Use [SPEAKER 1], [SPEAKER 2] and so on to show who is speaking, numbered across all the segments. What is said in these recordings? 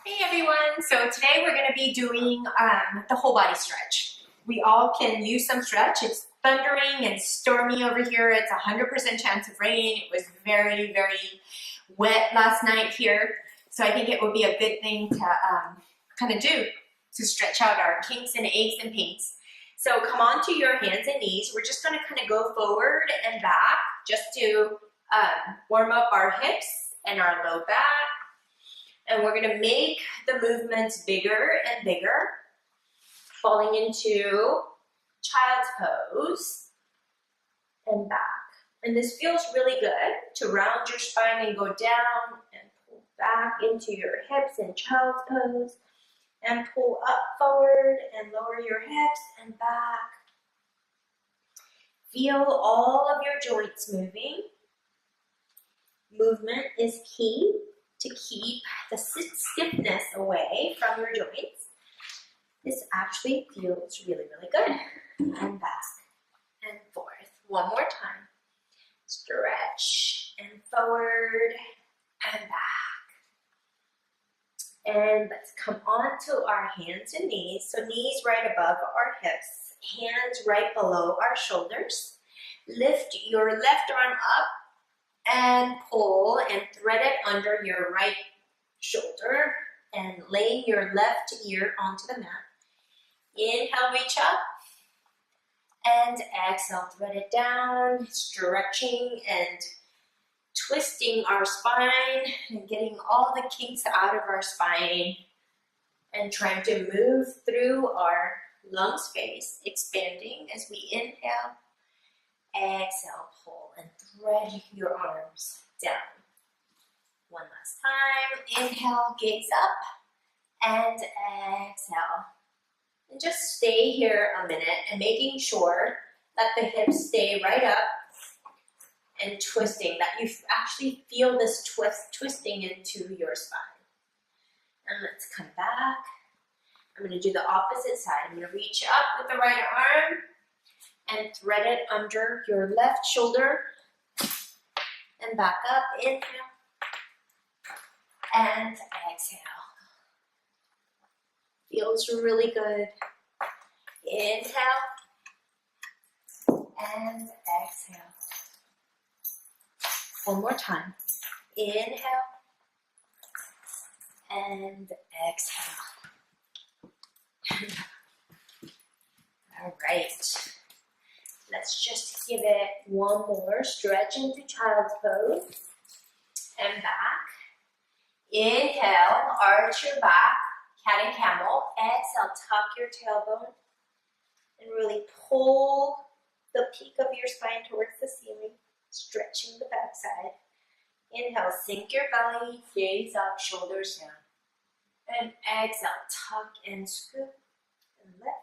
[SPEAKER 1] Hey everyone, so today we're going to be doing the whole body stretch. We all can use some stretch. It's thundering and stormy over here. It's 100% chance of rain. It was very, very wet last night here. So I think it would be a good thing to kind of do to stretch out our kinks and aches and pains. So come on to your hands and knees. We're just going to kind of go forward and back just to warm up our hips and our low back. And we're going to make the movements bigger and bigger, falling into child's pose and back. And this feels really good to round your spine and go down and pull back into your hips in child's pose and pull up forward and lower your hips and back. Feel all of your joints moving. Movement is key to keep the stiffness away from your joints. This actually feels really, really good. And back and forth. One more time. Stretch and forward and back. And let's come on to our hands and knees. So knees right above our hips, hands right below our shoulders. Lift your left arm up and pull and thread it under your right shoulder and lay your left ear onto the mat. Inhale, reach up, and exhale, thread it down, stretching and twisting our spine and getting all the kinks out of our spine and trying to move through our lung space, expanding as we inhale. Exhale, pull and thread your arms down. One last time. Inhale, gaze up, and exhale. And just stay here a minute and making sure that the hips stay right up and twisting, that you actually feel this twisting into your spine. And let's come back. I'm going to do the opposite side. I'm going to reach up with the right arm and thread it under your left shoulder and back up. Inhale and exhale. Feels really good. Inhale and exhale. One more time. Inhale and exhale. All right. Let's just give it one more. Stretch into child's pose and back. Inhale, arch your back, cat and camel. Exhale, tuck your tailbone and really pull the peak of your spine towards the ceiling, stretching the back side. Inhale, sink your belly, gaze up, shoulders down. And exhale, tuck and scoop and lift.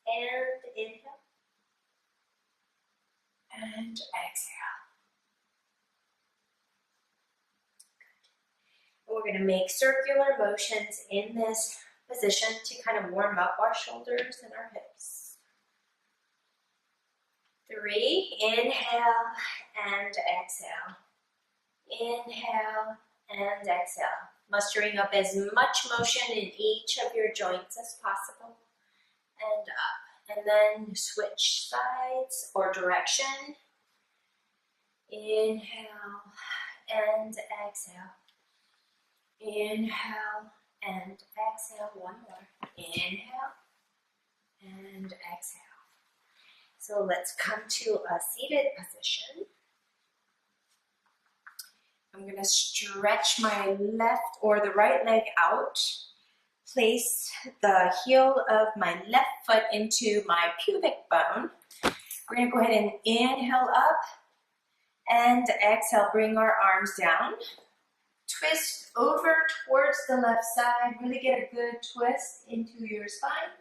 [SPEAKER 1] And inhale, and exhale. Good. We're going to make circular motions in this position to kind of warm up our shoulders and our hips. 3, inhale and exhale. Inhale and exhale. Mustering up as much motion in each of your joints as possible. And up, and then switch sides or direction. Inhale and exhale. Inhale and exhale. One more. Inhale and exhale. So let's come to a seated position. I'm going to stretch my left or the right leg out. Place the heel of my left foot into my pubic bone. We're going to go ahead and inhale up and exhale, bring our arms down. Twist over towards the left side. Really get a good twist into your spine.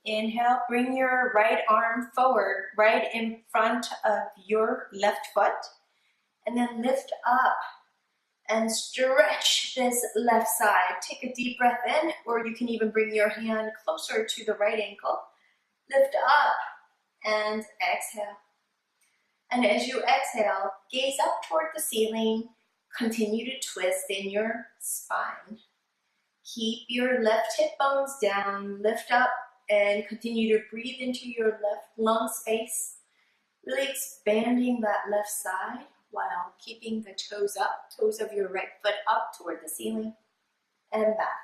[SPEAKER 1] Inhale, bring your right arm forward, right in front of your left foot. And then lift up and stretch this left side. Take a deep breath in, or you can even bring your hand closer to the right ankle. Lift up and exhale. And as you exhale, gaze up toward the ceiling, Continue to twist in your spine. Keep your left hip bones down, lift up, and continue to breathe into your left lung space. Really expanding that left side while keeping the toes up, toes of your right foot up toward the ceiling and back.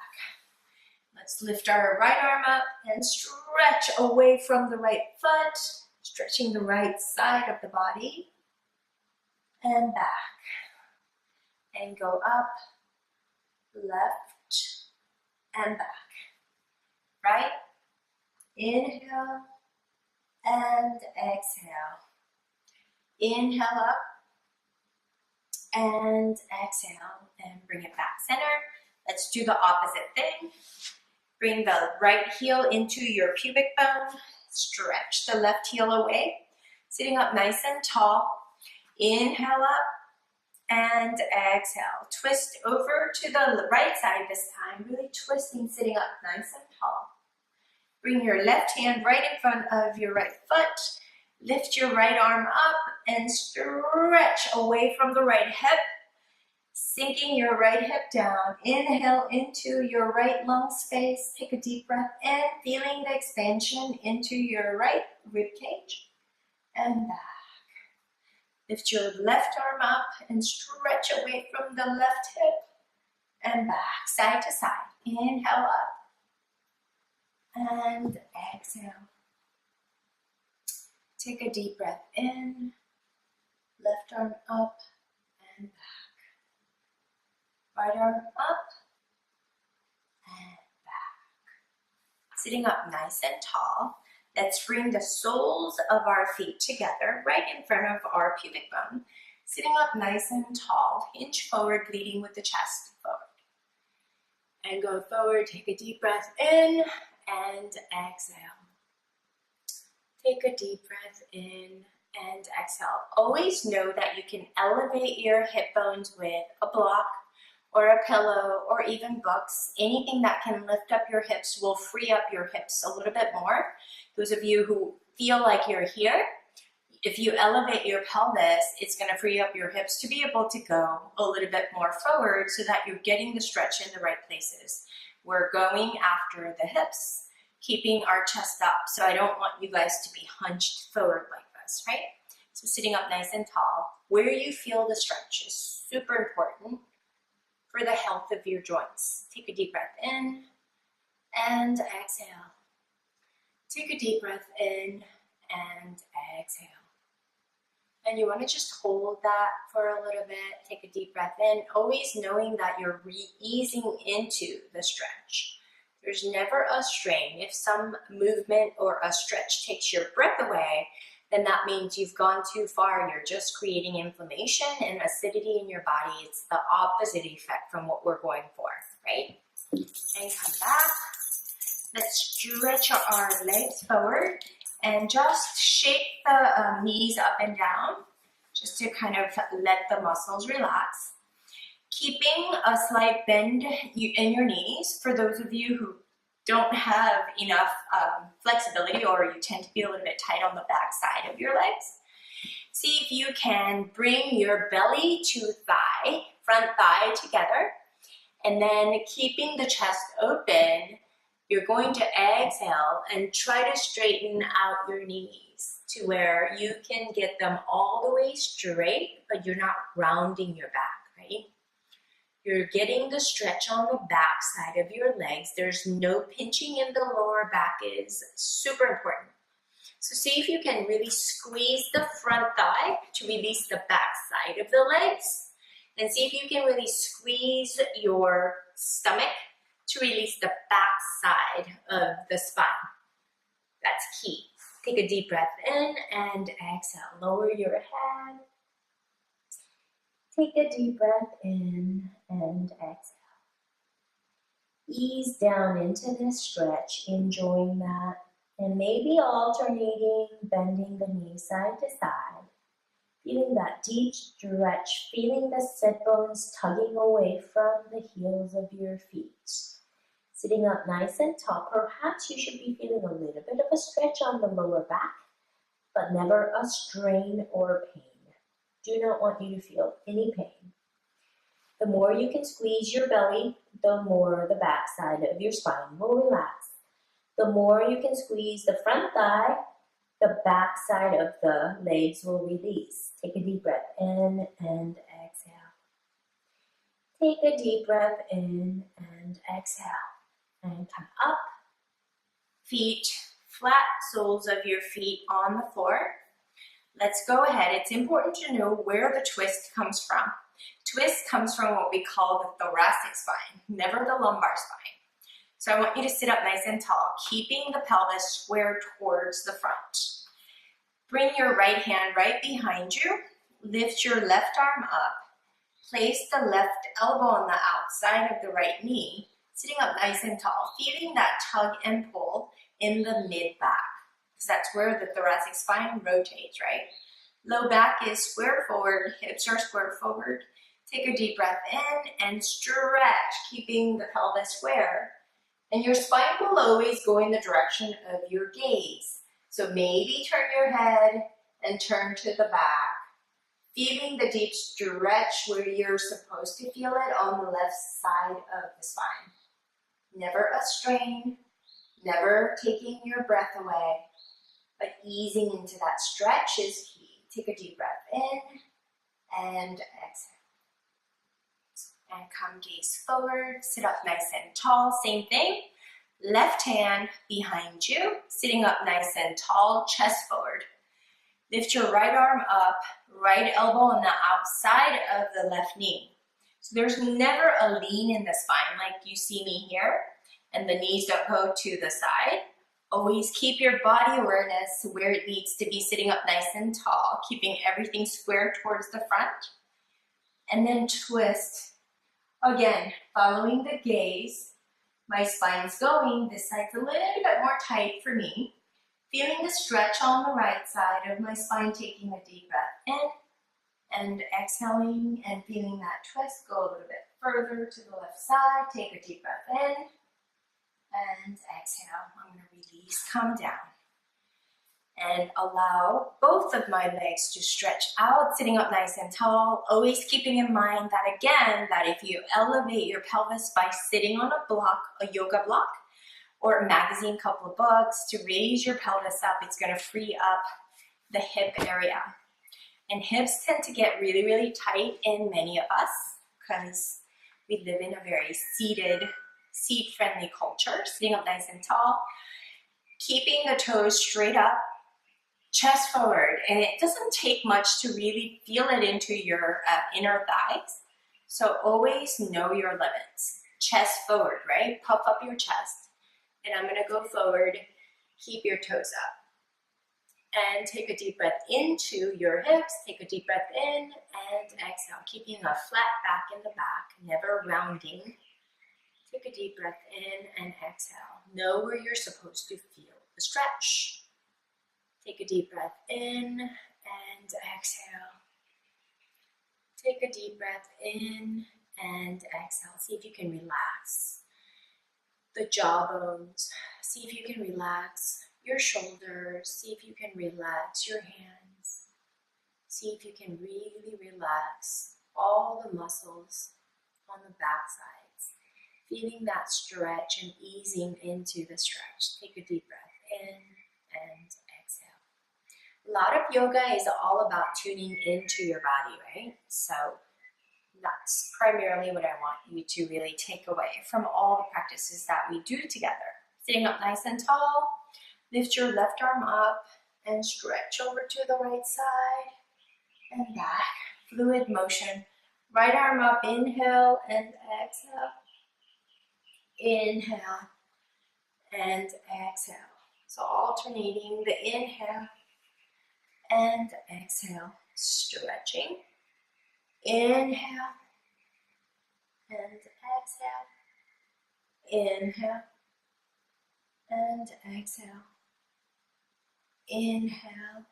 [SPEAKER 1] Let's lift our right arm up and stretch away from the right foot, stretching the right side of the body and back. And go up, left, and back. Right? Inhale and exhale. Inhale up and exhale and bring it back center. Let's do the opposite thing. Bring the right heel into your pubic bone. Stretch the left heel away. Sitting up nice and tall. Inhale up and exhale. Twist over to the right side this time. Really twisting, sitting up nice and tall. Bring your left hand right in front of your right foot. Lift your right arm up and stretch away from the right hip. Sinking your right hip down. Inhale into your right lung space. Take a deep breath in, feeling the expansion into your right rib cage and back. Lift your left arm up and stretch away from the left hip and back, side to side. Inhale up and exhale. Take a deep breath in, left arm up and back. Right arm up and back. Sitting up nice and tall. Let's bring the soles of our feet together right in front of our pubic bone. Sitting up nice and tall, hinge forward, leading with the chest forward. And go forward, take a deep breath in and exhale. Take a deep breath in and exhale. Always know that you can elevate your hip bones with a block or a pillow or even books. Anything that can lift up your hips will free up your hips a little bit more. Those of you who feel like you're here, if you elevate your pelvis, it's going to free up your hips to be able to go a little bit more forward so that you're getting the stretch in the right places. We're going after the hips, keeping our chest up. So I don't want you guys to be hunched forward like this, right? So sitting up nice and tall, where you feel the stretch is super important for the health of your joints. Take a deep breath in and exhale. Take a deep breath in and exhale. And you want to just hold that for a little bit. Take a deep breath in, always knowing that you're easing into the stretch. There's never a strain. If some movement or a stretch takes your breath away, then that means you've gone too far. You're just creating inflammation and acidity in your body. It's the opposite effect from what we're going for, right? And come back. Let's stretch our legs forward and just shake the knees up and down just to kind of let the muscles relax. Keeping a slight bend in your knees for those of you who don't have enough flexibility or you tend to be a little bit tight on the back side of your legs. See if you can bring your belly to thigh, front thigh together, and then keeping the chest open, you're going to exhale and try to straighten out your knees to where you can get them all the way straight, but you're not rounding your back, right? You're getting the stretch on the back side of your legs. There's no pinching in the lower back is super important. So see if you can really squeeze the front thigh to release the back side of the legs. And see if you can really squeeze your stomach to release the back side of the spine. That's key. Take a deep breath in and exhale. Lower your head. Take a deep breath in and exhale. Ease down into this stretch, enjoying that, and maybe alternating, bending the knees side to side. Feeling that deep stretch, feeling the sit bones tugging away from the heels of your feet. Sitting up nice and tall, perhaps you should be feeling a little bit of a stretch on the lower back, but never a strain or pain. Do not want you to feel any pain. The more you can squeeze your belly, the more the back side of your spine will relax. The more you can squeeze the front thigh, the back side of the legs will release. Take a deep breath in and exhale. Take a deep breath in and exhale. And come up. Feet flat, soles of your feet on the floor. Let's go ahead. It's important to know where the twist comes from. Twist comes from what we call the thoracic spine, never the lumbar spine. So I want you to sit up nice and tall, keeping the pelvis square towards the front. Bring your right hand right behind you. Lift your left arm up. Place the left elbow on the outside of the right knee, sitting up nice and tall, feeling that tug and pull in the mid-back, because that's where the thoracic spine rotates, right? Low back is square forward, hips are square forward. Take a deep breath in and stretch, keeping the pelvis square. And your spine will always go in the direction of your gaze. So maybe turn your head and turn to the back. Feeling the deep stretch where you're supposed to feel it on the left side of the spine. Never a strain, never taking your breath away, but easing into that stretch is key. Take a deep breath in and exhale. And come gaze forward, sit up nice and tall, same thing. Left hand behind you, sitting up nice and tall, chest forward. Lift your right arm up, right elbow on the outside of the left knee. So there's never a lean in the spine like you see me here, and the knees don't go to the side. Always keep your body awareness where it needs to be, sitting up nice and tall, keeping everything square towards the front. And then twist. Again, following the gaze, my spine's going, this side's a little bit more tight for me. Feeling the stretch on the right side of my spine, taking a deep breath in and exhaling and feeling that twist go a little bit further to the left side. Take a deep breath in and exhale. I'm going to release, come down. And allow both of my legs to stretch out, sitting up nice and tall, always keeping in mind that again, that if you elevate your pelvis by sitting on a block, a yoga block, or a magazine, couple of books, to raise your pelvis up, it's gonna free up the hip area. And hips tend to get really, really tight in many of us because we live in a very seat-friendly culture, sitting up nice and tall, keeping the toes straight up, chest forward, and it doesn't take much to really feel it into your inner thighs. So always know your limits. Chest forward, right? Puff up your chest. And I'm gonna go forward, keep your toes up. And take a deep breath into your hips, take a deep breath in and exhale, keeping a flat back in the back, never rounding. Take a deep breath in and exhale. Know where you're supposed to feel the stretch. Take a deep breath in and exhale. Take a deep breath in and exhale. See if you can relax the jawbones. See if you can relax your shoulders. See if you can relax your hands. See if you can really relax all the muscles on the back sides. Feeling that stretch and easing into the stretch. Take a deep breath in and exhale. A lot of yoga is all about tuning into your body, right? So that's primarily what I want you to really take away from all the practices that we do together. Sitting up nice and tall, lift your left arm up and stretch over to the right side and back. Fluid motion. Right arm up, inhale and exhale. Inhale and exhale. So alternating the inhale and exhale, stretching. Inhale and exhale. Inhale and exhale. Inhale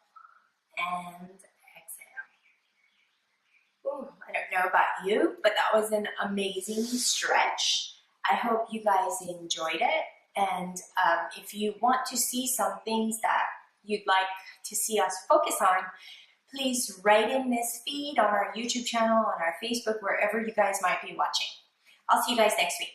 [SPEAKER 1] and exhale. Ooh, I don't know about you, but that was an amazing stretch. I hope you guys enjoyed it. And if you want to see some things that you'd like to see us focus on, please write in this feed on our YouTube channel, on our Facebook, wherever you guys might be watching. I'll see you guys next week.